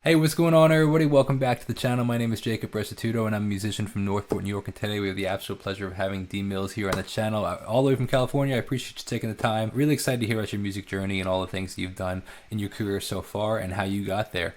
Hey, what's going on, everybody? Welcome back to the channel. My name is Jacob Restituto, and I'm a musician from Northport, New York. And today we have the absolute pleasure of having DMills here on the channel, all the way from California. I appreciate you taking the time. Really excited to hear about your music journey and all the things that you've done in your career so far and how you got there.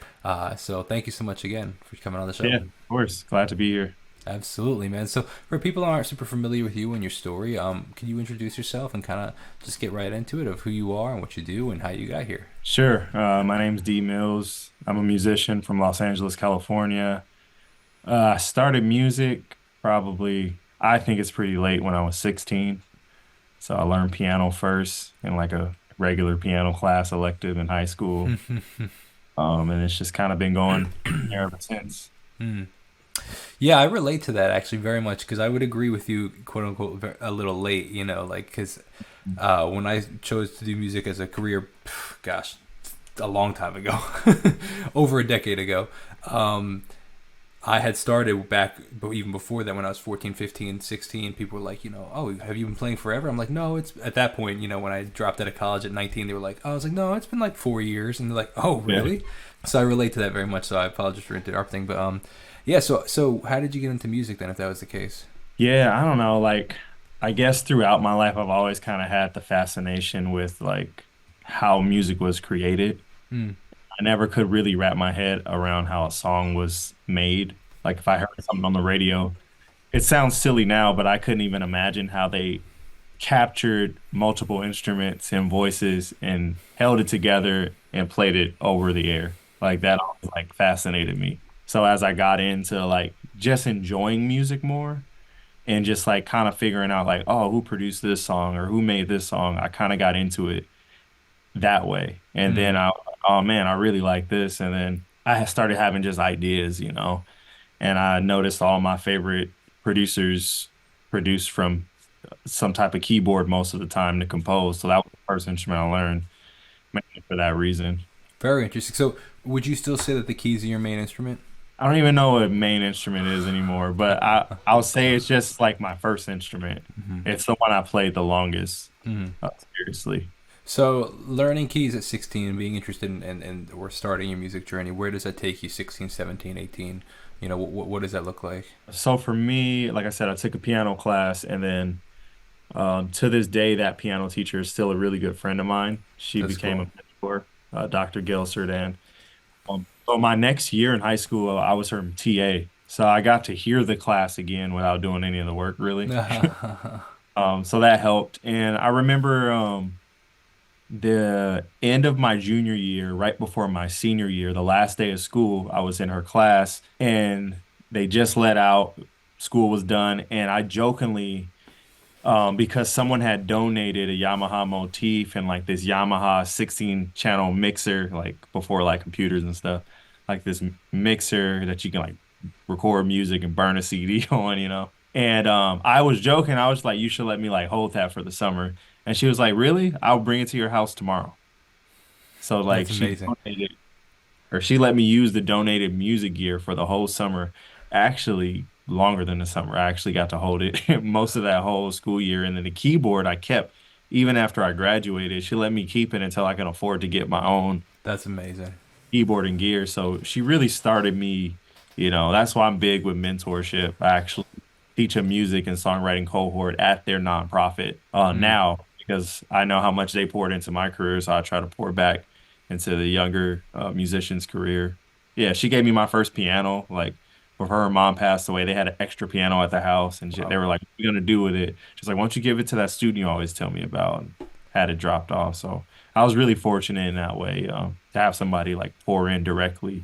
So thank you so much again for coming on the show. Yeah, of course. Glad to be here. Absolutely, man. So for people who aren't super familiar with you and your story, can you introduce yourself and kind of just get right into it of who you are and what you do and how you got here? Sure. My name's DMills. I'm a musician from Los Angeles, California. I started music probably, I think it's pretty late when I was 16. So I learned piano first in like a regular piano class elective in high school. And it's just kind of been going there ever since. Yeah, I relate to that actually very much because I would agree with you, quote unquote, a little late, like because when I chose to do music as a career, gosh, a long time ago, over a decade ago, I had started back, but even before that, when I was 14, 15, 16, people were like, oh, have you been playing forever? I'm like, no, it's at that point, when I dropped out of college at 19, they were like, oh, I was like, no, it's been like 4 years. And they're like, oh, Yeah. really? So I relate to that very much. So I apologize for interrupting. But yeah, so how did you get into music then, if that was the case? Yeah, I don't know. Like, I guess throughout my life, I've always kind of had the fascination with like how music was created. Hmm. I never could really wrap my head around how a song was made. Like if I heard something on the radio, it sounds silly now, but I couldn't even imagine how they captured multiple instruments and voices and held it together and played it over the air. Like that always like fascinated me. So as I got into like just enjoying music more and just like kind of figuring out like, oh, who produced this song or who made this song, I kind of got into it that way. And Hmm. then oh man, I really like this. And then I started having just ideas. And I noticed all my favorite producers produce from some type of keyboard most of the time to compose. So that was the first instrument I learned mainly for that reason. Very interesting. So would you still say that the keys are your main instrument? I don't even know what main instrument is anymore, but I'll say it's just like my first instrument. Hmm. It's the one I played the longest, Hmm. seriously. So learning keys at 16 and being interested in or starting your music journey, where does that take you? 16, 17, 18. What does that look like? So for me, like I said, I took a piano class, and then to this day, that piano teacher is still a really good friend of mine. She That's became a cool. mentor, Dr. Gail Serdan. So my next year in high school, I was her TA. So I got to hear the class again without doing any of the work, really. So that helped. And I remember the end of my junior year, right before my senior year, the last day of school, I was in her class and they just let out, school was done. And I jokingly, because someone had donated a Yamaha motif and like this Yamaha 16 channel mixer, like before like computers and stuff, like this mixer that you can like record music and burn a CD on. And I was joking. I was like, you should let me like hold that for the summer. And she was like, really? I'll bring it to your house tomorrow. So like That's she amazing. donated, or she let me use the donated music gear for the whole summer. Actually, longer than the summer. I actually got to hold it most of that whole school year. And then the keyboard I kept even after I graduated. She let me keep it until I can afford to get my own That's amazing. keyboard and gear. So she really started me. That's why I'm big with mentorship. I actually teach a music and songwriting cohort at their nonprofit Mm. now because I know how much they poured into my career. So I try to pour back into the younger musician's career. Yeah, she gave me my first piano. Like before her mom passed away, they had an extra piano at the house, and they Wow. were like, "What are you gonna do with it?" She's like, "Why don't you give it to that student you always tell me about?" And had it dropped off. So I was really fortunate in that way to have somebody like pour in directly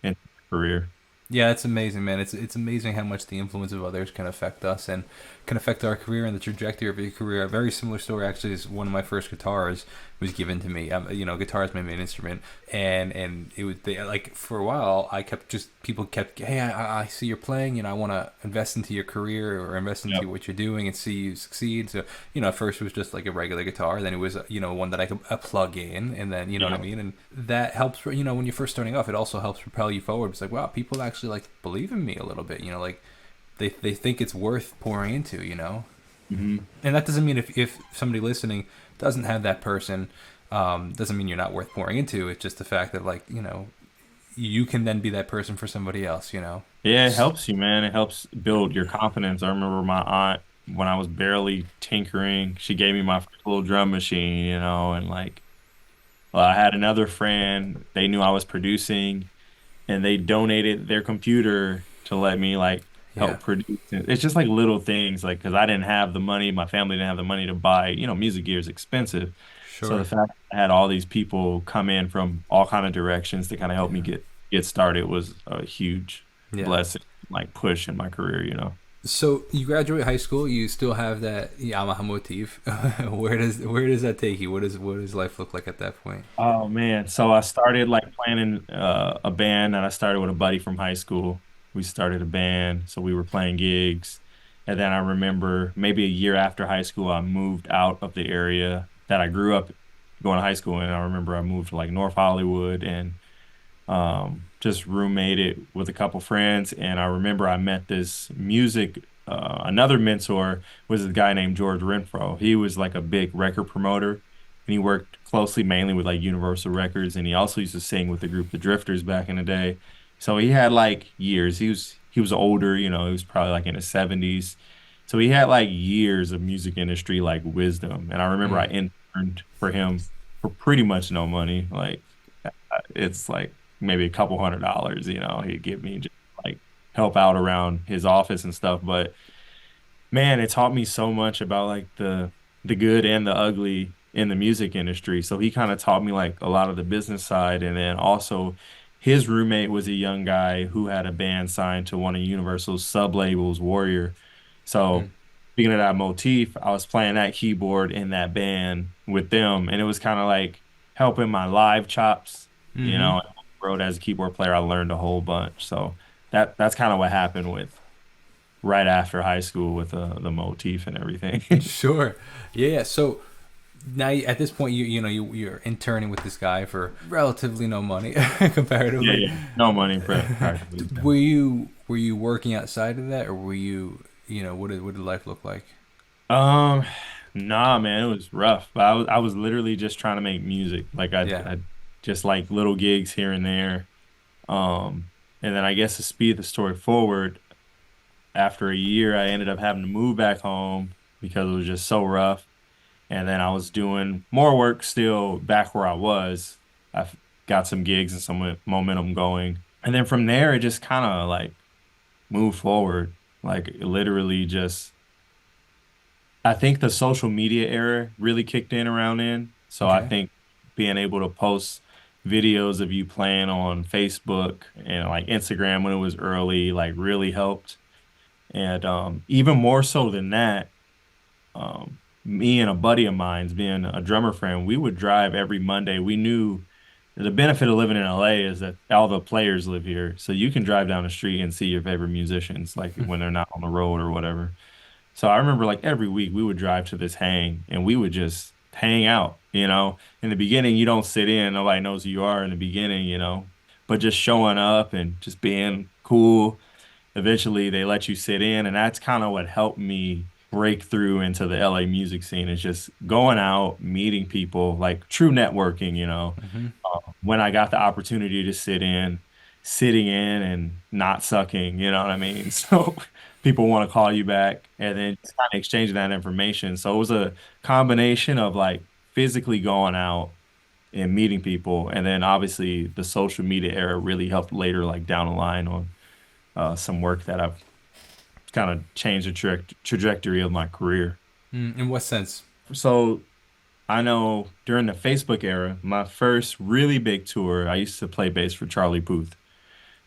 into my career. Yeah, it's amazing, man. It's amazing how much the influence of others can affect us and can affect our career and the trajectory of your career. A very similar story actually is one of my first guitars was given to me. Guitar is my main instrument, and it was like for a while I kept just people kept, hey, I see you're playing, I want to invest into your career or invest into Yep. what you're doing and see you succeed. So at first it was just like a regular guitar, then it was one that I could plug in, and then what I Yeah. mean, and that helps. When you're first starting off, it also helps propel you forward. It's like, wow, people actually like believe in me a little bit. Like they think it's worth pouring into. Hmm. And that doesn't mean if somebody listening doesn't have that person, doesn't mean you're not worth pouring into. It's just the fact that like you can then be that person for somebody else, you know. Yeah, it helps you, man. It helps build your confidence. I remember my aunt when I was barely tinkering, she gave me my first little drum machine, and like, well, I had another friend, they knew I was producing and they donated their computer to let me like Yeah, help produce. It's just like little things, like because I didn't have the money, my family didn't have the money to buy, music gear is expensive. So the sure. fact that I had all these people come in from all kind of directions to kind of help me Yeah, get started was a huge yeah. blessing, like push in my career. So you graduate high school, you still have that Yamaha motif. Where does that take you? What does life look like at that point? Oh man, so I started like playing in a band, and I started with a buddy from high school. We started a band, so we were playing gigs. And then I remember maybe a year after high school, I moved out of the area that I grew up going to high school in. I remember I moved to like North Hollywood and just roommated with a couple friends. And I remember I met this another mentor was a guy named George Renfro. He was like a big record promoter, and he worked closely mainly with like Universal Records. And he also used to sing with the group The Drifters back in the day. So he had like years. He was older, he was probably like in his 70s. So he had like years of music industry like wisdom. And I remember I Mm, interned for him for pretty much no money. Like it's like maybe a couple $100, he'd give me just like help out around his office and stuff. But man, it taught me so much about like the good and the ugly in the music industry. So he kind of taught me like a lot of the business side. And then also his roommate was a young guy who had a band signed to one of Universal's sub labels, Warrior. mm, So speaking of that motif, I was playing that keyboard in that band with them, and it was kind of like helping my live chops, you mm-hmm. know. Road as a keyboard player, I learned a whole bunch. So that's kind of what happened with right after high school with the motif and everything. Sure. Yeah, yeah. So now at this point, you're interning with this guy for relatively no money Yeah, comparatively. yeah. No money practically. Yeah. Were you working outside of that, or were what did life look like? Um, nah, man, it was rough. But I was literally just trying to make music. Like Yeah. I just like little gigs here and there. And then I guess to speed the story forward, after a year, I ended up having to move back home because it was just so rough. And then I was doing more work still back where I was. I've got some gigs and some momentum going. And then from there, it just kind of like moved forward. Like literally just, I think the social media era really kicked in around then. So I Okay. think being able to post videos of you playing on Facebook and like Instagram when it was early, like really helped. And even more so than that, me and a buddy of mine's being a drummer friend, we would drive every Monday. We knew the benefit of living in LA is that all the players live here. So you can drive down the street and see your favorite musicians, like when they're not on the road or whatever. So I remember like every week we would drive to this hang and we would just hang out. In the beginning, you don't sit in, nobody knows who you are in the beginning, but just showing up and just being cool. Eventually they let you sit in, and that's kind of what helped me break through into the LA music scene is just going out, meeting people, like true networking. Hmm. When I got the opportunity to sitting in and not sucking, you know what I mean? So people want to call you back and then just kind of exchanging that information. So it was a combination of like physically going out and meeting people, and then obviously the social media era really helped later, like down the line on some work that I've kind of changed the trajectory of my career. In what sense? So I know during the Facebook era, my first really big tour, I used to play bass for Charlie Puth.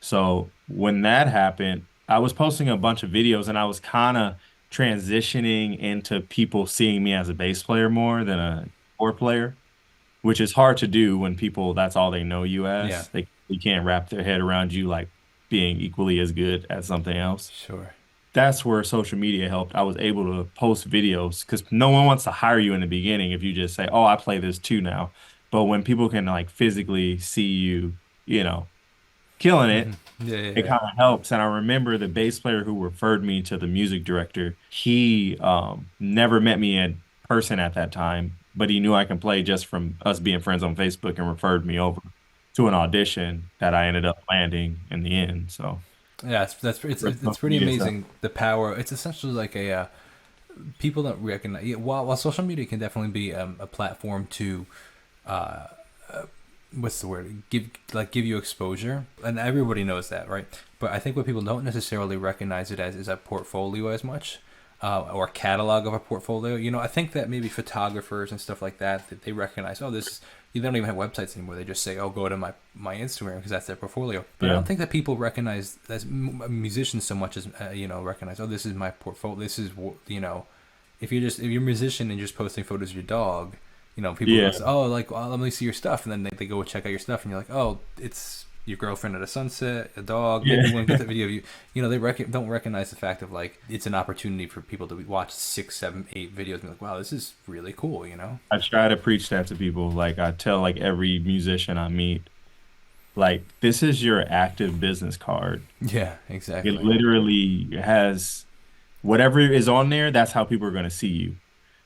So when that happened, I was posting a bunch of videos and I was kind of transitioning into people seeing me as a bass player more than a keyboard player, which is hard to do when people that's all they know you Yeah. as. They can't wrap their head around you like being equally as good at something else. Sure. That's where social media helped. I was able to post videos because no one wants to hire you in the beginning if you just say, "Oh, I play this too now." But when people can like physically see you, you know, killing Hmm. it, Yeah, yeah, it yeah. kind of helps. And I remember the bass player who referred me to the music director. He never met me in person at that time, but he knew I can play just from us being friends on Facebook and referred me over. to an audition that I ended up landing in the end. So Yeah, it's social pretty media stuff. amazing the power. It's essentially like a people don't recognize. Yeah, while social media can definitely be a platform to what's the word, give you exposure, and everybody knows that, right? But I think what people don't necessarily recognize it as is a portfolio as much, or a catalog of a portfolio. I think that maybe photographers and stuff like that they recognize, oh, this. They don't even have websites anymore. They just say, "Oh, go to my Instagram because that's their portfolio." But I Yeah. don't think that people recognize as musicians so much as recognize. Oh, this is my portfolio. This is if you're a musician and you're just posting photos of your dog, people go, Yeah. oh, like, well, let me see your stuff, and then they go check out your stuff, and you're like, oh, it's your girlfriend at a sunset, a dog. Maybe Yeah. you want to get that video of you. They don't recognize the fact of like it's an opportunity for people to watch 6, 7, 8 videos and be like, wow, this is really cool. I try to preach that to people. Like I tell like every musician I meet, like this is your active business card. Yeah, It exactly. literally has whatever is on there, that's how people are going to see you.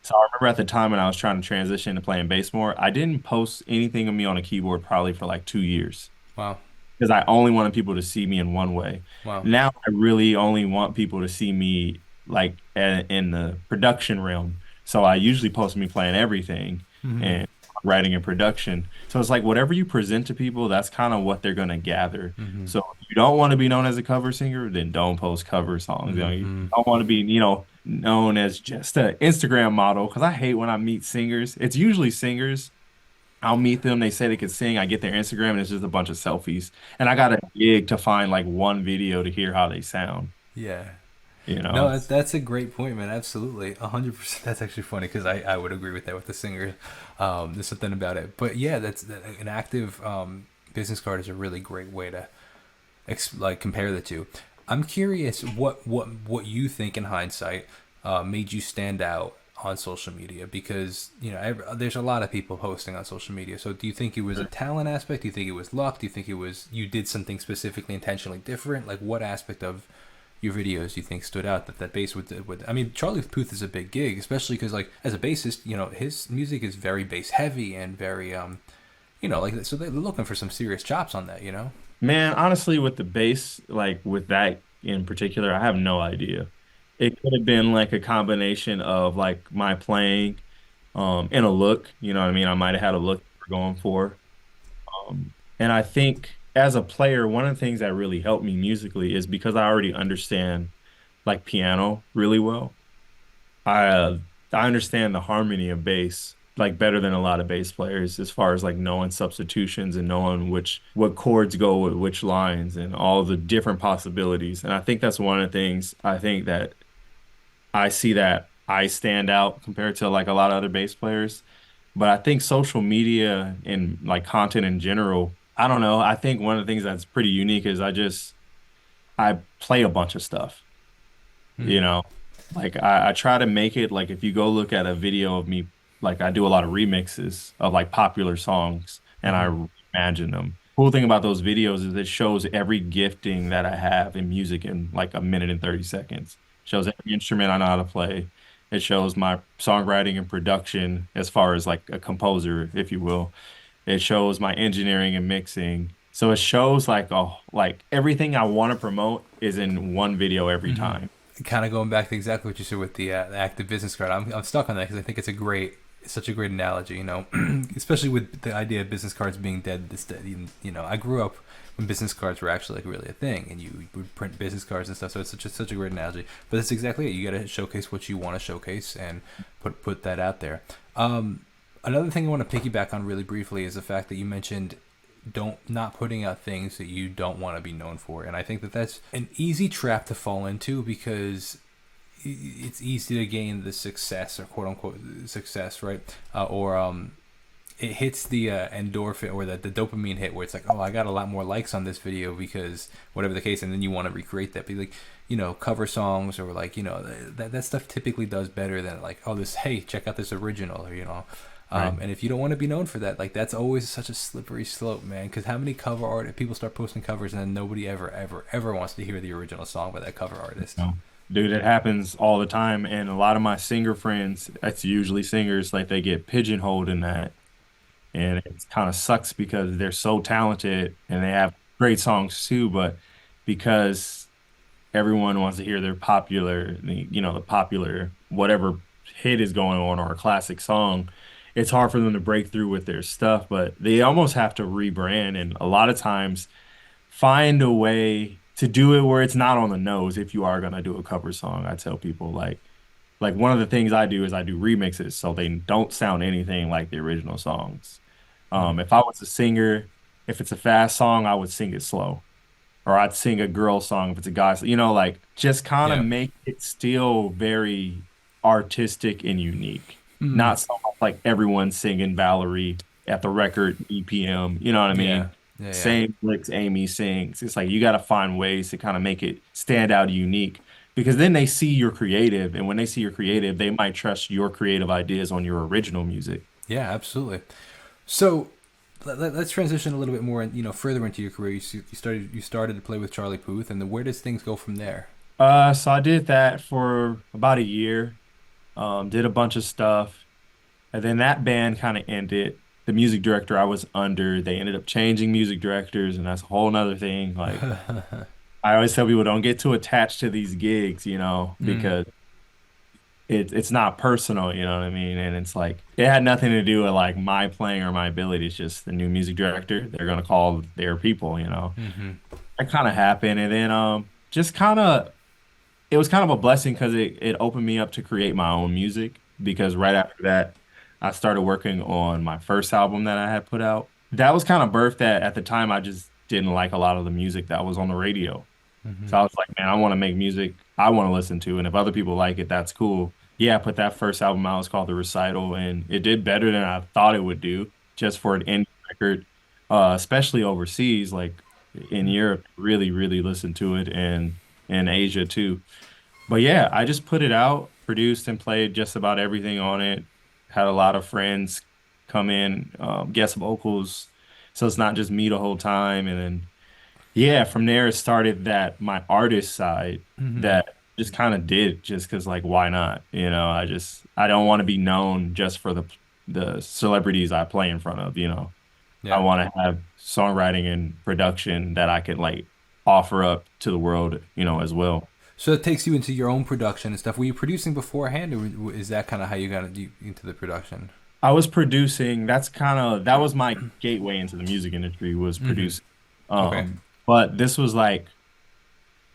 So I remember at the time when I was trying to transition to playing bass more, I didn't post anything of me on a keyboard probably for like 2 years Wow, because I only wanted people to see me in one way. wow. Now I really only want people to see me like in the production realm. So I usually post me playing everything Mm-hmm. and writing and production. So it's like whatever you present to people, that's kind of what they're going to gather. Mm-hmm. So if you don't want to be known as a cover singer, then don't post cover songs. You Mm-hmm. don't want to be, known as just an Instagram model because I hate when I meet singers. It's usually singers. I'll meet them. They say they could sing. I get their Instagram and it's just a bunch of selfies. And I got to dig to find like one video to hear how they sound. Yeah. You No, know, that's a great point, man. Absolutely, 100%. That's actually funny because I would agree with that with the singer. There's something about it, but yeah, an active business card is a really great way to like compare the two. I'm curious what you think in hindsight made you stand out on social media because there's a lot of people posting on social media. So do you think it was a talent aspect? Do you think it was luck? Do you think it was you did something specifically intentionally different? Like what aspect of your videos do you think stood out that bass would I mean Charlie Puth is a big gig, especially because like as a bassist, his music is very bass heavy and very like so they're looking for some serious chops on that. man, honestly, with the bass, like with that in particular, I have no idea. It could have been like a combination of like my playing, and a look, you know what I mean? I might have had a look we're going for. And I think as a player, one of the things that really helped me musically is because I already understand like piano really well. I uh, I understand the harmony of bass like better than a lot of bass players as far as like knowing substitutions and knowing which what chords go with which lines and all the different possibilities. And I think that's one of the things I think that I see that I stand out compared to like a lot of other bass players. But I think social media and like content in general, I don't know. I think one of the things that's pretty unique is I play a bunch of stuff, you Mm-hmm. know. Like I try to make it like if you go look at a video of me, like I do a lot of remixes of like popular songs and I Mm-hmm. imagine them. Cool thing about those videos is it shows every gifting that I have in music in like a minute and 30 seconds. Shows every instrument I know how to play. It shows my songwriting and production as far as like a composer, if you will. It shows my engineering and mixing. So it shows like everything I want to promote is in one video every time. Kind of going back to exactly what you said with the active business card. I'm stuck on that because I think it's such a great analogy. Especially with the idea of business cards being dead. This day, I grew up when business cards were actually like really a thing, and you would print business cards and stuff. So it's such a great analogy. But that's exactly it. You got to showcase what you want to showcase and put that out there. Another thing I want to piggyback on really briefly is the fact that you mentioned don't not putting out things that you don't want to be known for, and I think that that's an easy trap to fall into because it's easy to gain the success or quote unquote success, right? Or it hits the endorphin or the dopamine hit where it's like, oh, I got a lot more likes on this video because whatever the case, and then you want to recreate that. But like, cover songs or like, that stuff typically does better than like, oh, this, hey, check out this original or, Right. and if you don't want to be known for that, like that's always such a slippery slope, man. Because how many cover art people start posting covers and then nobody ever wants to hear the original song by that cover artist. No. Dude, it happens all the time. And a lot of my singer friends, that's usually singers, like they get pigeonholed in that. And it kind of sucks because they're so talented and they have great songs too, but because everyone wants to hear their popular, the popular whatever hit is going on or a classic song, it's hard for them to break through with their stuff, but they almost have to rebrand. And a lot of times find a way to do it where it's not on the nose if you are gonna do a cover song. I tell people like one of the things I do is I do remixes so they don't sound anything like the original songs. Mm. If I was a singer, if it's a fast song, I would sing it slow. Or I'd sing a girl song if it's a guy, like just kind of Yeah. make it still very artistic and unique. Mm. Not so much like everyone singing Valerie at the record BPM, you know what I Yeah. mean? Yeah. Yeah. Same licks Amy sings. It's like you got to find ways to kind of make it stand out unique because then they see you're creative. And when they see you're creative, they might trust your creative ideas on your original music. Yeah. Absolutely. So let's transition a little bit more, and further into your career. You started to play with Charlie Puth, and where does things go from there? So I did that for about a year, did a bunch of stuff. And then that band kind of ended. The music director I was under, they ended up changing music directors, and that's a whole nother thing. Like I always tell people, don't get too attached to these gigs, Mm. because it's not personal, you know what I mean? And it's like it had nothing to do with like my playing or my ability. It's just the new music director. They're gonna call their people. Hmm. That kind of happened, and then just kind of it was kind of a blessing because it opened me up to create my own music because right after that, I started working on my first album that I had put out. That was kind of birthed at the time I just didn't like a lot of the music that was on the radio. Hmm. So I was like, man, I want to make music I want to listen to. And if other people like it, that's cool. Yeah, I put that first album out. It's called The Recital, and it did better than I thought it would do just for an indie record, especially overseas, like in Europe, really, really listened to it and in Asia too. But yeah, I just put it out, produced and played just about everything on it. Had a lot of friends come in, guest vocals. So it's not just me the whole time. And then, yeah, from there it started that my artist side Hmm. that just kind of did just because like why not? I don't want to be known just for the celebrities I play in front of. I Yeah. want to have songwriting and production that I could like offer up to the world, as well. So it takes you into your own production and stuff. Were you producing beforehand, or is that kind of how you got into the production? I was producing. That was my gateway into the music industry was Hmm. producing. Okay. But this was like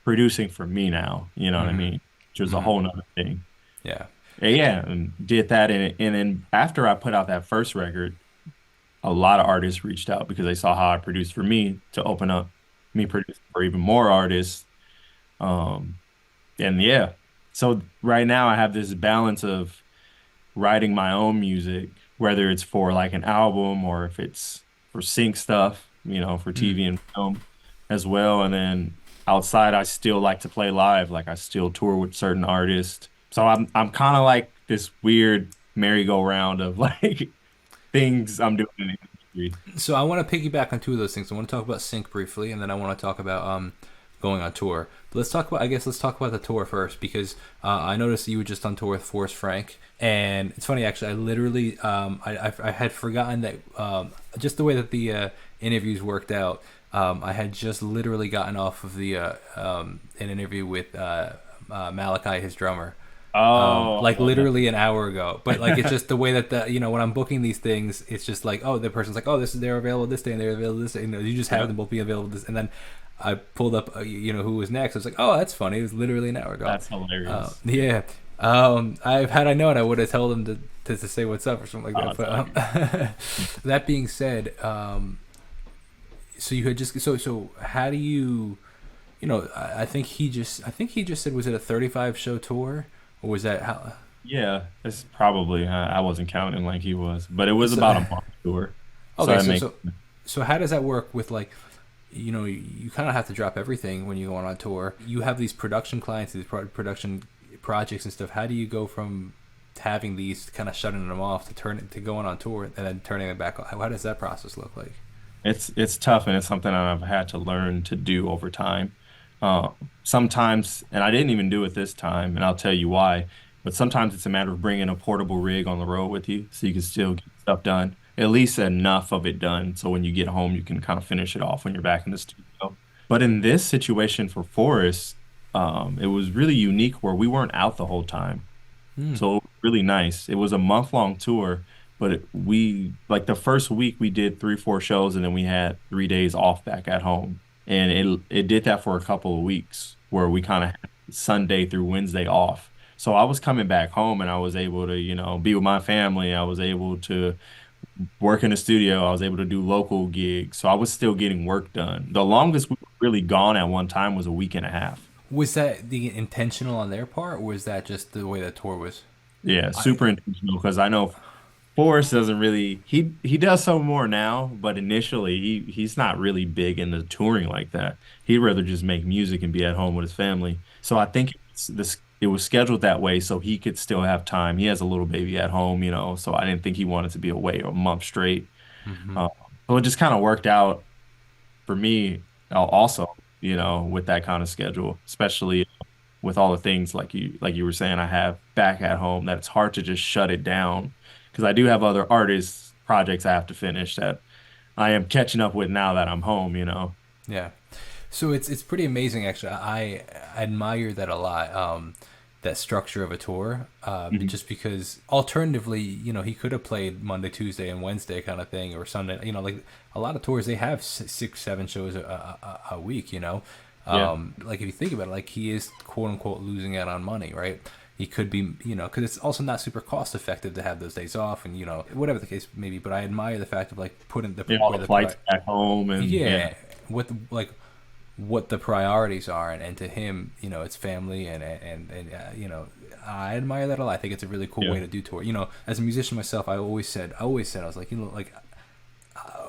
producing for me now, you know what I Hmm. mean? Which was a Hmm. whole nother thing. Yeah. And yeah, and did that and then after I put out that first record, a lot of artists reached out because they saw how I produced for me to open up me producing for even more artists. Um, and yeah. So right now I have this balance of writing my own music, whether it's for like an album or if it's for sync stuff, for Mm. TV and film as well. And then outside, I still like to play live. Like I still tour with certain artists. So I'm kind of like this weird merry-go-round of like things I'm doing in the industry. So I want to piggyback on two of those things. I want to talk about sync briefly, and then I want to talk about going on tour. But let's talk about the tour first because I noticed that you were just on tour with Forrest Frank, and it's funny actually. I literally I had forgotten that just the way that the interviews worked out. I had just literally gotten off of the an interview with Malachi, his drummer, Oh, like literally an hour ago. But like it's just the way that when I'm booking these things, it's just like, oh, the person's like, oh, this is they're available this day and they're available this day. You just have yeah, them both be available this, and then I pulled up, who was next. I was like, oh, that's funny. It was literally an hour ago. that's hilarious. Yeah. I've had I known, I would have told them to say what's up or something like Oh, that. it's all good. But that being said, so you had just so how do you? I think he just said, was it a 35 show tour, or was that how? Yeah, it's probably I wasn't counting like he was, but it was So, about a month tour. So okay, that so makes so so how does that work with like, you kind of have to drop everything when you go on tour. You have these production clients, these production projects and stuff. How do you go from having these, kind of shutting them off, to going on tour and then turning them back on? How does that process look like? it's tough and it's something I've had to learn to do over time. Uh, Sometimes, and I didn't even do it this time, and I'll tell you why. But sometimes it's a matter of bringing a portable rig on the road with you so you can still get stuff done. at least enough of it done. So when you get home, you can kind of finish it off when you're back in the studio. But in this situation for Forrest, it was really unique where we weren't out the whole time. Hmm. So it was really nice. It was a month-long tour, but we like the first week we did 3, 4 shows, and then we had 3 days off back at home. And it did that for a couple of weeks where we kind of had Sunday through Wednesday off. So I was coming back home and I was able to, be with my family. I was able to work in the studio. I was able to do local gigs. So I was still getting work done. The longest we were really gone at one time was a week and a half. Was that the intentional on their part, or was that just the way the tour was? Yeah, I super intentional because I know Forrest doesn't really he does some more now, but initially he's not really big into touring like that. He'd rather just make music and be at home with his family. So I think it was scheduled that way so he could still have time. He has a little baby at home, so I didn't think he wanted to be away a month straight. hmm Uh, so it just kind of worked out for me also, with that kind of schedule, especially with all the things like you were saying I have back at home that it's hard to just shut it down because I do have other artists projects I have to finish that I am catching up with now that I'm home. Yeah. So it's pretty amazing actually. I admire that a lot. That structure of a tour, Mhm. just because alternatively, he could have played Monday, Tuesday, and Wednesday kind of thing, or Sunday. Like a lot of tours, they have 6, 7 shows a week. Yeah. Like if you think about it, like he is quote unquote losing out on money, right? He could be, because it's also not super cost effective to have those days off, and whatever the case may be. But I admire the fact of like putting the Yeah, all where the the flights back home and yeah. yeah, what like what the priorities are, and to him, it's family, and I admire that a lot. I think it's a really cool Yeah. way to do tour. As a musician myself, I was like, like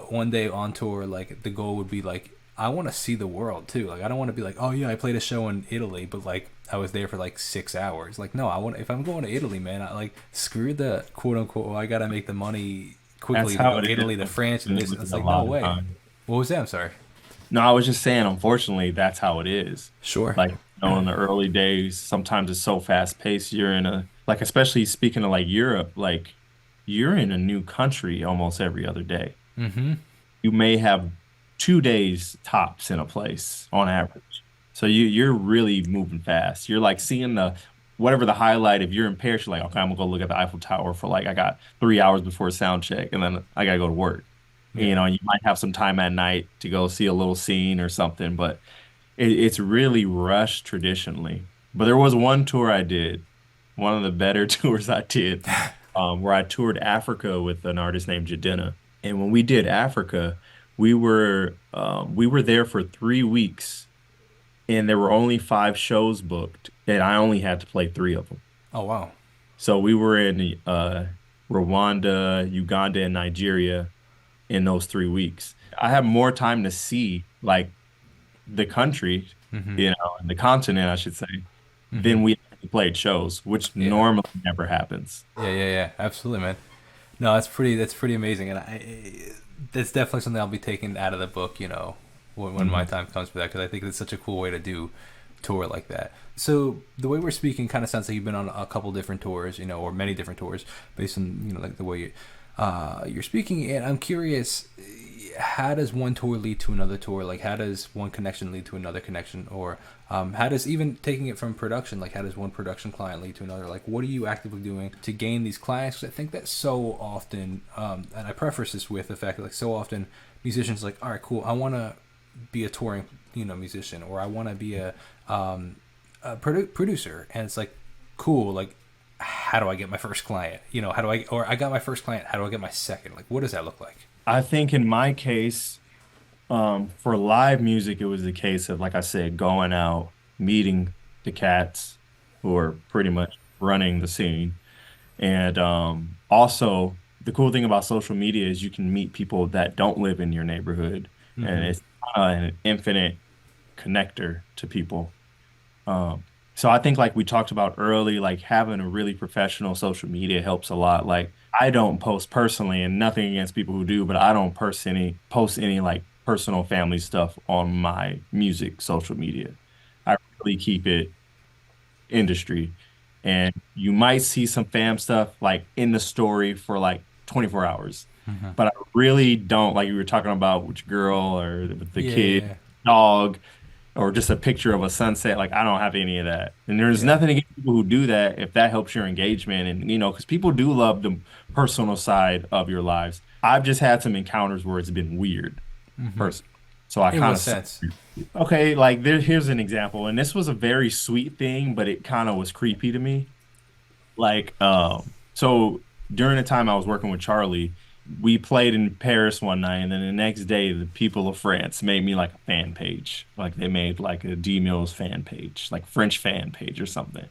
one day on tour, like the goal would be like I want to see the world too. Like I don't want to be like, oh yeah, I played a show in Italy, but like I was there for like 6 hours. Like no, I want if I'm going to Italy, man, I like screw the quote unquote. Oh, I gotta make the money That's quickly to how go it is, Italy to France and this. It's a like no lot of way. time. What was that? I'm sorry. No, I was just saying, unfortunately, that's how it is. Sure. Like, in the early days, sometimes it's so fast paced. You're in like, especially speaking of like Europe, like, you're in a new country almost every other day. Mm-hmm. You may have 2 days tops in a place on average. So you're really moving fast. You're like seeing whatever the highlight. If you're in Paris, you're like, okay, I'm gonna go look at the Eiffel Tower for like I got 3 hours before sound check, and then I gotta go to work. Yeah. You might have some time at night to go see a little scene or something, but it's really rushed traditionally. But there was one tour I did, one of the better tours I did, where I toured Africa with an artist named Jadena. And when we did Africa, we were there for 3 weeks, and there were only 5 shows booked, and I only had to play 3 of them. Oh wow. So we were in Rwanda, Uganda, and Nigeria in those 3 weeks. I have more time to see like the country, Mm-hmm. and the continent, I should say, Mm-hmm. than we actually played shows, which Yeah. normally never happens. Yeah. Absolutely, man. No, that's pretty. That's pretty amazing, and that's definitely something I'll be taking out of the book. When my Mhm. time comes for that, because I think it's such a cool way to do tour like that. So the way we're speaking kind of sounds like you've been on a couple different tours, or many different tours, based on like the way you're speaking. And I'm curious, how does one tour lead to another tour? Like, how does one connection lead to another connection? Or how does even taking it from production, like, how does one production client lead to another? Like, what are you actively doing to gain these clients? 'Cause I think that so often, and I preface this with the fact that, like, so often musicians, like, all right, cool, I want to be a touring, musician, or I want to be a producer. And it's like, cool, like, how do I get my first client? Or I got my first client, how do I get my second? Like, what does that look like? I think in my case, for live music, it was the case of, like I said, going out, meeting the cats who are pretty much running the scene. And also, the cool thing about social media is you can meet people that don't live in your neighborhood, and Mm-hmm. it's an infinite connector to people. So I think like we talked about early, like having a really professional social media helps a lot. Like I don't post personally, and nothing against people who do, but I don't post any like personal family stuff on my music social media. I really keep it industry. And you might see some fam stuff like in the story for like 24 hours. Hmm. But I really don't, like you were talking about with your girl or with the kid, Yeah, dog, or just a picture of a sunset. Like I don't have any of that. And there's yeah, nothing against people who do that if that helps your engagement. And because people do love the personal side of your lives. I've just had some encounters where it's been weird, personally. So I in kind what of sense? okay, like here's an example, and this was a very sweet thing, but it kind of was creepy to me. Like, so during the time I was working with Charlie, we played in Paris one night, and then the next day, the people of France made me like a fan page. Like they made like a DMills fan page, like French fan page or something.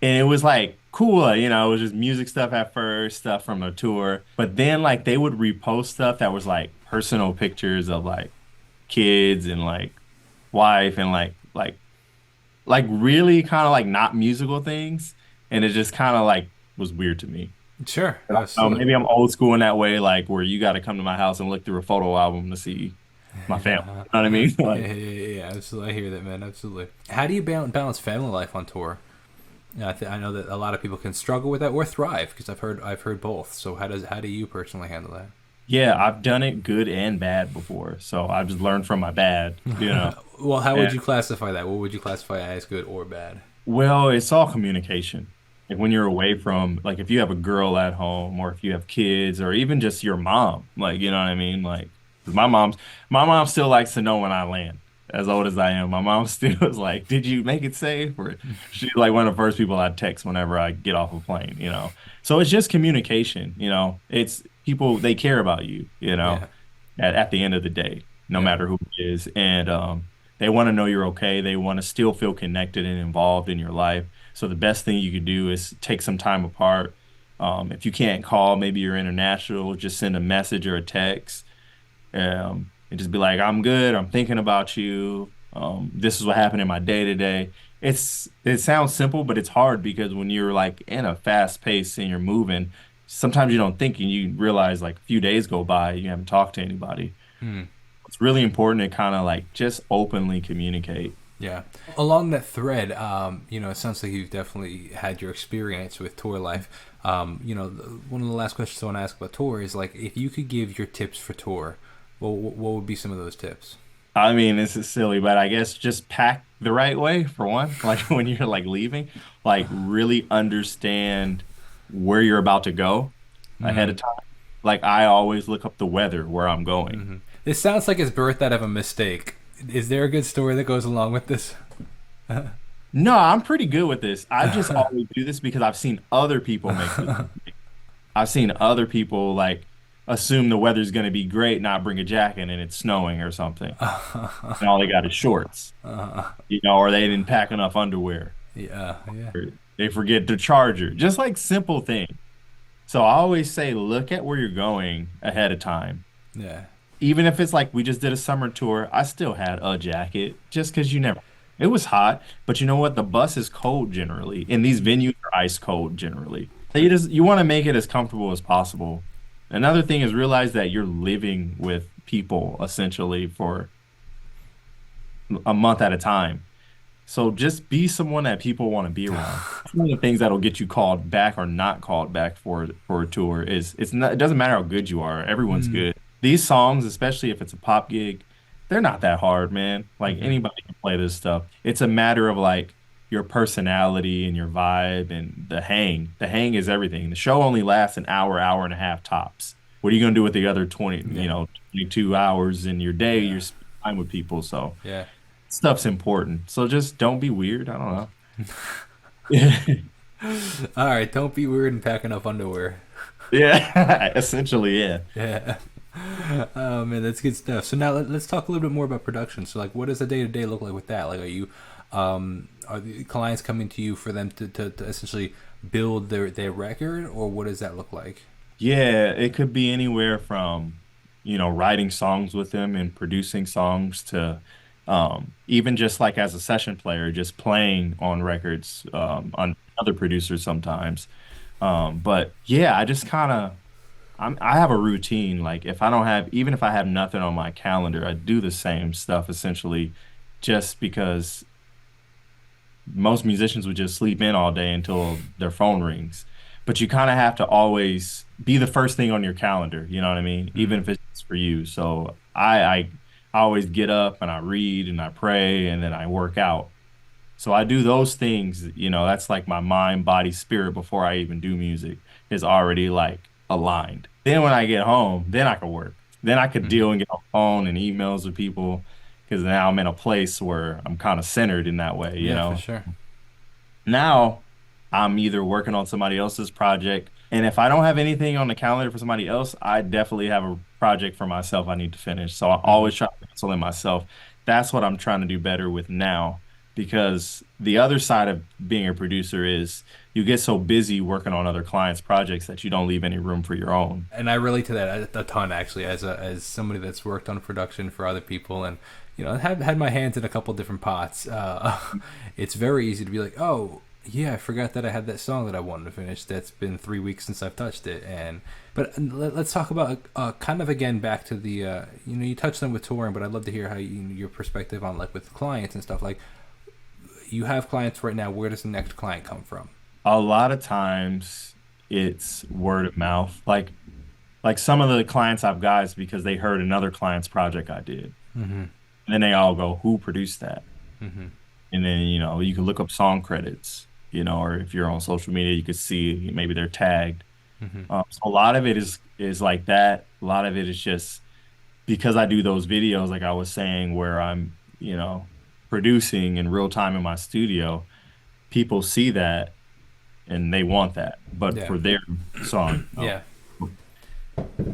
And it was like cool, it was just music stuff at first, stuff from a tour. But then like they would repost stuff that was like personal pictures of like kids and like wife and like really kind of like not musical things. And it just kind of like was weird to me. Sure, And I don't know, absolutely. maybe I'm old school in that way, like where you got to come to my house and look through a photo album to see my family. You know what I mean? Yeah, Like, yeah, yeah, yeah, absolutely. I hear that, man. Absolutely. How do you balance family life on tour? I know that a lot of people can struggle with that or thrive because I've heard both. So how do you personally handle that? yeah, I've done it good and bad before. So I've just learned from my bad. Well, how And would you classify that? What would you classify as good or bad? well, it's all communication. Like when you're away from, like if you have a girl at home or if you have kids or even just your mom, like, you know what I mean? Like, 'cause my mom still likes to know when I land. As old as I am, my mom still is like, "Did you make it safe?" Or she's like one of the first people I text whenever I get off a plane. So it's just communication. It's people, they care about you, Yeah, at the end of the day, no yeah. matter who it is. And they want to know you're okay. They want to still feel connected and involved in your life. So the best thing you could do is take some time apart. If you can't call, maybe you're international, just send a message or a text, and just be like, "I'm good. I'm thinking about you. This is what happened in my day to day." It sounds simple, but it's hard because when you're like in a fast pace and you're moving, sometimes you don't think and you realize like a few days go by, you haven't talked to anybody. Hmm. It's really important to kind of like just openly communicate. Yeah. Along that thread, it sounds like you've definitely had your experience with tour life. One of the last questions I want to ask about tour is like, if you could give your tips for tour, what would be some of those tips? I mean, this is silly, but I guess just pack the right way for one. Like when you're like leaving, like really understand where you're about to go ahead of Mm-hmm. time. Like I always look up the weather where I'm going. Mm-hmm. This sounds like it's birthed out of a mistake. Is there a good story that goes along with this? No, I'm pretty good with this. I just always do this because I've seen other people make this. I've seen other people like assume the weather's going to be great, not bring a jacket, and it's snowing or something, and all they got is shorts, or they didn't pack enough underwear, Yeah, yeah, or they forget the charger. Just like simple things. So I always say, look at where you're going ahead of time. yeah. Even if it's like we just did a summer tour, I still had a jacket just because you never. It was hot, but you know what? The bus is cold generally, and these venues are ice cold generally. So you want to make it as comfortable as possible. Another thing is realize that you're living with people essentially for a month at a time. So just be someone that people want to be around. One of the things that'll get you called back or not called back for a tour is it doesn't matter how good you are. Everyone's Mm, good. These songs, especially if it's a pop gig, they're not that hard, man. Like mm-hmm. anybody can play this stuff. It's a matter of like your personality and your vibe and the hang. The hang is everything. The show only lasts an hour, hour and a half tops. What are you gonna do with the other 20, Yeah, 22 hours in your day? yeah, You're spending time with people. So yeah. stuff's important. So just don't be weird. I don't know. All right, don't be weird and pack enough underwear. Yeah, essentially, yeah. Yeah. Oh man, that's good stuff. So now let's talk a little bit more about production. So like, what does a day to day look like with that? Like, are the clients coming to you for them to essentially build their record, or what does that look like? Yeah, it could be anywhere from, writing songs with them and producing songs to even just like as a session player, just playing on records on other producers sometimes. But yeah, I just kind of I have a routine. Like if I don't have, even if I have nothing on my calendar, I do the same stuff essentially, just because most musicians would just sleep in all day until their phone rings. but you kind of have to always be the first thing on your calendar. You know what I mean? Even Mm-hmm. if it's for you. So I always get up and I read and I pray and then I work out. So I do those things, that's like my mind, body, spirit before I even do music is already like aligned. Then when I get home, then I can work. Then I could Mm-hmm. deal and get on the phone and emails with people because now I'm in a place where I'm kind of centered in that way, you Yeah, for know? sure. Now I'm either working on somebody else's project, and if I don't have anything on the calendar for somebody else, I definitely have a project for myself I need to finish. So I Mm-hmm. always try to pencil in myself. That's what I'm trying to do better with now, because the other side of being a producer is you get so busy working on other clients' projects that you don't leave any room for your own. And I relate to that a ton actually, as somebody that's worked on production for other people, and have had my hands in a couple different pots. It's very easy to be like, oh yeah, I forgot that I had that song that I wanted to finish. That's been 3 weeks since I've touched it, and but let's talk about kind of again back to the you touched on with touring, but I'd love to hear how your perspective on like with clients and stuff. Like you have clients right now. Where does the next client come from? A lot of times it's word of mouth. Like some of the clients I've got is because they heard another client's project I did. Mm-hmm. And then they all go, who produced that? Mm-hmm. And then, you can look up song credits, or if you're on social media, you could see maybe they're tagged. Mm-hmm. So a lot of it is like that. A lot of it is just because I do those videos, like I was saying, where I'm, producing in real time in my studio, people see that and they want that, but Yeah. for their song. Yeah.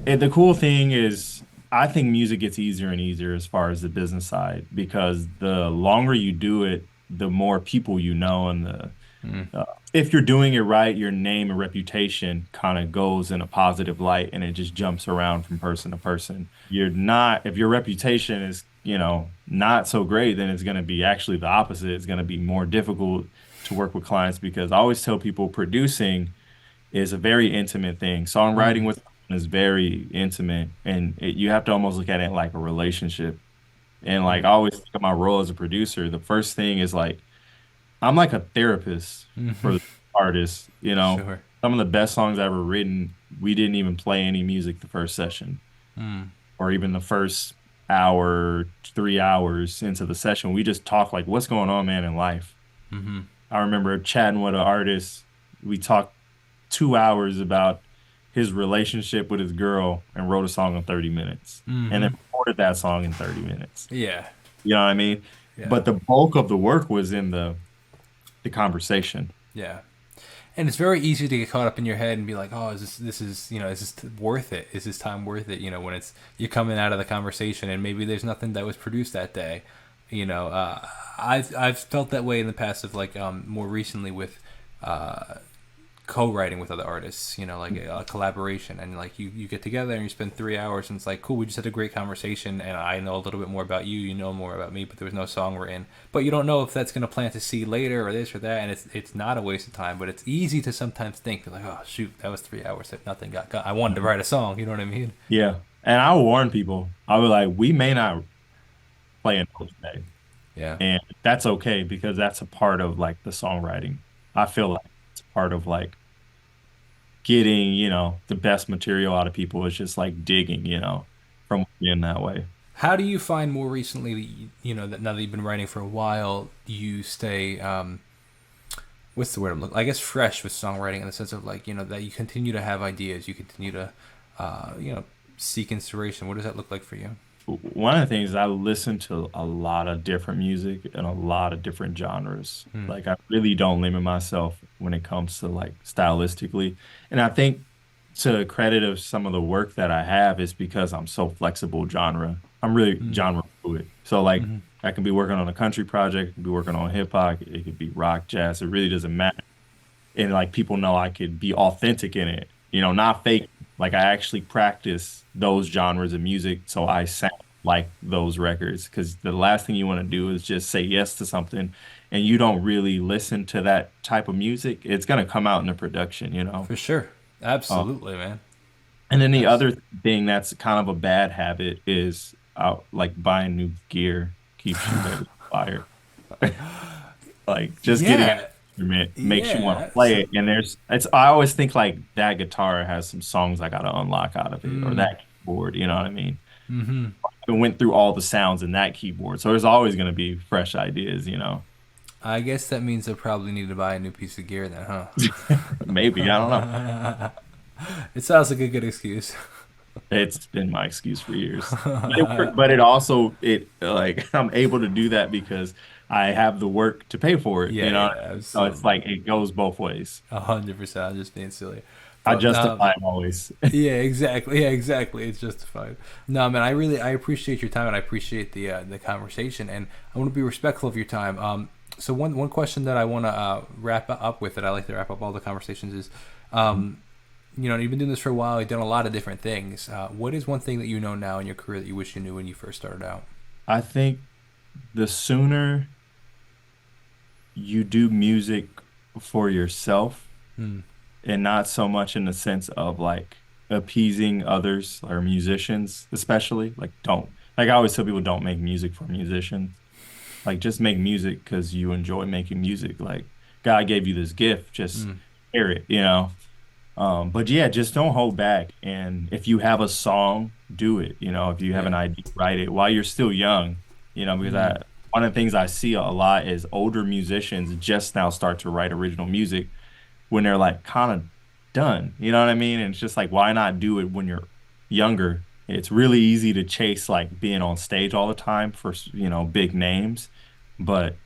And the cool thing is, I think music gets easier and easier as far as the business side because the longer you do it, the more people you know, and Mm-hmm. uh, if you're doing it right, your name and reputation kind of goes in a positive light, and it just jumps around from person to person. You're not, if your reputation is, not so great, then it's going to be actually the opposite. It's going to be more difficult to work with clients because I always tell people producing is a very intimate thing. Songwriting with someone is very intimate, and you have to almost look at it like a relationship. And like I always think of my role as a producer, the first thing is like I'm like a therapist Mm-hmm. for the artists. Sure. Some of the best songs I've ever written, we didn't even play any music the first session, Mm. or even the first hour, 3 hours into the session. We just talked like, what's going on, man, in life. Mm-hmm. I remember chatting with an artist. We talked 2 hours about his relationship with his girl and wrote a song in 30 minutes and then Mm-hmm. recorded that song in 30 minutes. Yeah. You know what I mean? Yeah. But the bulk of the work was in the conversation. Yeah. And it's very easy to get caught up in your head and be like, oh, is this worth it? Is this time worth it? When it's you're coming out of the conversation and maybe there's nothing that was produced that day. I've felt that way in the past of like more recently with uh, co-writing with other artists, like a collaboration, and like you get together and you spend 3 hours and it's like cool, we just had a great conversation and I know a little bit more about you, you know more about me, but there was no song written, but you don't know if that's going to plant a seed later or this or that, and it's not a waste of time, but it's easy to sometimes think like, oh shoot, that was 3 hours that nothing got. I wanted to write a song, you know what I mean? Yeah. And I warn people, I was like, we may not play a note today. Yeah. And that's okay because that's a part of like the songwriting. I feel like it's a part of like getting, the best material out of people is just like digging, from being that way. How do you find more recently that that now that you've been writing for a while, you stay what's the word I'm looking? I guess fresh with songwriting in the sense of like that you continue to have ideas, you continue to seek inspiration. What does that look like for you? One of the things I listen to a lot of different music and a lot of different genres. Hmm. Like I really don't limit myself when it comes to like stylistically. And I think to the credit of some of the work that I have is because I'm so flexible genre. I'm really Hmm. genre fluid. So like Hmm. I can be working on a country project, I can be working on hip hop, it could be rock, jazz. It really doesn't matter. And like people know I could be authentic in it, not fake. Like I actually practice those genres of music so I sound like those records. Because the last thing you want to do is just say yes to something and you don't really listen to that type of music. It's gonna come out in the production. For sure. Uh, Absolutely, man. and then the Abs- other thing that's kind of a bad habit is like buying new gear keeps you very fired. Like just getting yeah. instrument makes you want to Yeah. play it. And I always think like that guitar has some songs I got to unlock out of it, or Mm, that keyboard, you know what I mean? mm-hmm. I went through all the sounds in that keyboard. So there's always going to be fresh ideas, you know? I guess that means I probably need to buy a new piece of gear then, huh? Maybe, I don't know. It sounds like a good excuse. It's been my excuse for years. But it also it like I'm able to do that because I have the work to pay for it, Yeah, you know? yeah, So it's absolutely. like it goes both ways. 100%. I'm just being silly. I But justify it always. yeah, exactly. Yeah, exactly. It's justified. No, man, I appreciate your time and I appreciate the conversation and I want to be respectful of your time. So one question that I want to wrap up with that I like to wrap up all the conversations is, you've been doing this for a while. You've done a lot of different things. What is one thing that you know now in your career that you wish you knew when you first started out? I think the sooner you do music for yourself Hmm. and not so much in the sense of like appeasing others or musicians, especially like don't like I always tell people don't make music for musicians. Like just make music because you enjoy making music. Like God gave you this gift, just Hmm. hear it, you know. But yeah, just don't hold back. And if you have a song, do it. You know, if you have Yeah. an idea, write it while you're still young. You know, because Hmm. one of the things I see a lot is older musicians just now start to write original music when they're like kind of done. You know what I mean? And it's just like, why not do it when you're younger? It's really easy to chase like being on stage all the time for, big names, but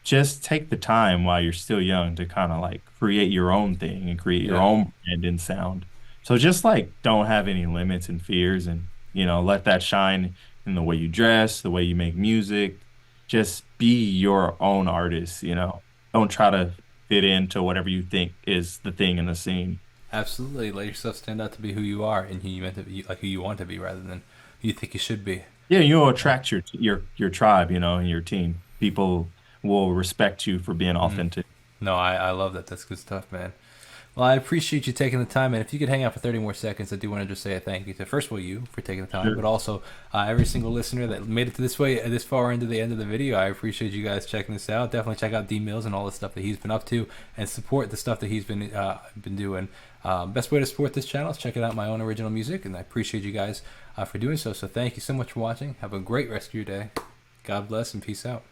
just take the time while you're still young to kind of like create your own thing and create your Yeah. own brand and sound. So just like don't have any limits and fears and, let that shine in the way you dress, the way you make music. Just be your own artist, you know. Don't try to fit into whatever you think is the thing in the scene. Absolutely. Let yourself stand out to be who you are and who you meant to be, like who you want to be, rather than who you think you should be. Yeah, you'll Yeah. attract your tribe, and your team. People will respect you for being Mm. authentic. No, I love that. That's good stuff, man. Well, I appreciate you taking the time, and if you could hang out for 30 more seconds, I do want to just say a thank you to first of all you for taking the time, but Sure. also every single listener that made it to this far into the end of the video. I appreciate you guys checking this out. Definitely check out DMills and all the stuff that he's been up to, and support the stuff that he's been doing. Best way to support this channel is checking out my own original music, and I appreciate you guys for doing so. So thank you so much for watching. Have a great rest of your day. God bless and peace out.